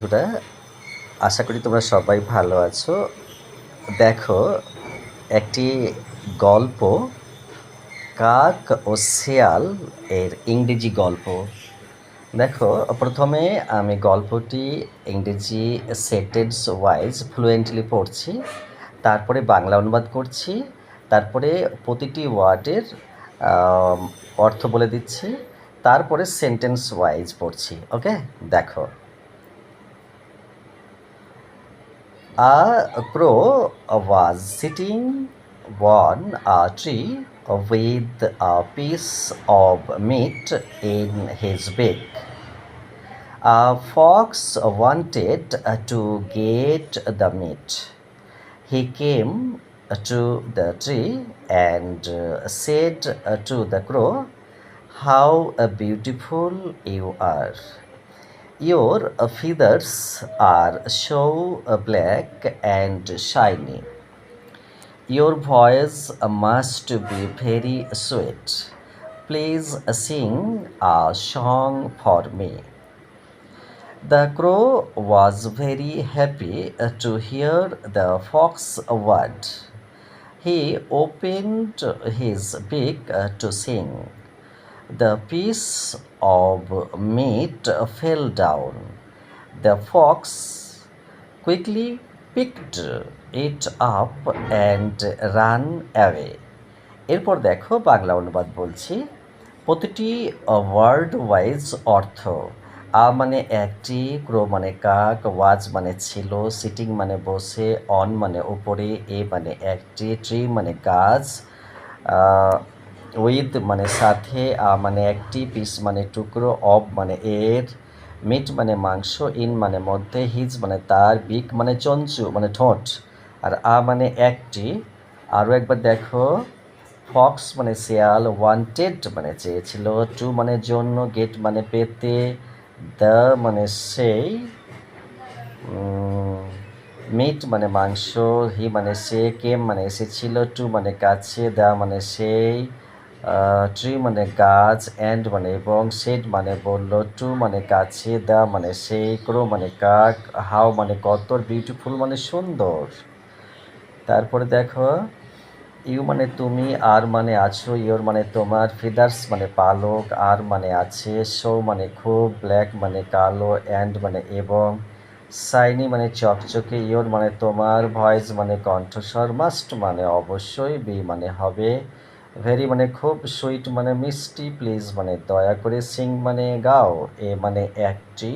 বন্ধুরা, আশা করি তোমরা সবাই ভালো আছো। দেখো, একটি গল্প কাক ও শেয়াল এর ইংরেজি গল্প। দেখো, প্রথমে আমি গল্পটি ইংরেজি সেন্টেন্স ওয়াইজ ফ্লুয়েন্টলি পড়ছি, তারপরে বাংলা অনুবাদ করছি, তারপরে প্রতিটি ওয়ার্ডের অর্থ বলে দিচ্ছি, তারপরে সেন্টেন্স ওয়াইজ পড়ছি। ওকে, দেখো। A crow was sitting on a tree with a piece of meat in his beak. A fox wanted to get the meat. He came to the tree and said to the crow, "How beautiful you are! Your feathers are so black and shiny. Your voice must be very sweet. Please sing a song for me." The crow was very happy to hear the fox's word. He opened his beak to sing. The piece of meat fell down. The fox quickly picked it up and ran away. এরপর দেখো বাংলা অনুবাদ বলছি। প্রতিটি word wise অর্থ। আ মানে একটি, ক্রো মানে কাক, ওয়াজ মানে ছিল, সিটিং মানে বসে, অন মানে উপরে, এ মানে একটি, ট্রি মানে গাছ, উইথ মানে সাথে, মানে একটি, পিস মানে টুকরো, অব মানে এর, মিট মানে মাংস, ইন মানে মধ্যে, হিজ মানে তার, বিক মানে চঞ্চু মানে ঠোঁট, আর মানে একটি। আরও একবার দেখো, ফক্স মানে শেয়াল, ওয়ান্টেড মানে চেয়েছিল, টু মানে জন্য, গেট মানে পেতে, দ্য মানে সেই, মিট মানে মাংস, হি মানে সে, কেম মানে এসেছিল, টু মানে কাছে, দ্য মানে সেই, ট্রি মানে গাছ, অ্যান্ড মানে এবং, সেড মানে বলল, টু মানে কাছে, দ্য মানে সেই, ক্রো মানে কাক, হাউ মানে কত, বিউটিফুল মানে সুন্দর। তারপরে দেখো, ইউ মানে তুমি, আর মানে আছো, ইয়োর মানে তোমার, ফিদার্স মানে পালক, আর মানে আছে, শো মানে খুব, ব্ল্যাক মানে কালো, অ্যান্ড মানে এবং, সাইনি মানে চকচকে, ইয়োর মানে তোমার, ভয়েস মানে কণ্ঠস্বর, মাস্ট মানে অবশ্যই, বি মানে হবে, ভেরি মানে খুব, সুইট মানে মিষ্টি, প্লিজ মানে দয়া করে, সিং মানে গাও, এ মানে একটি।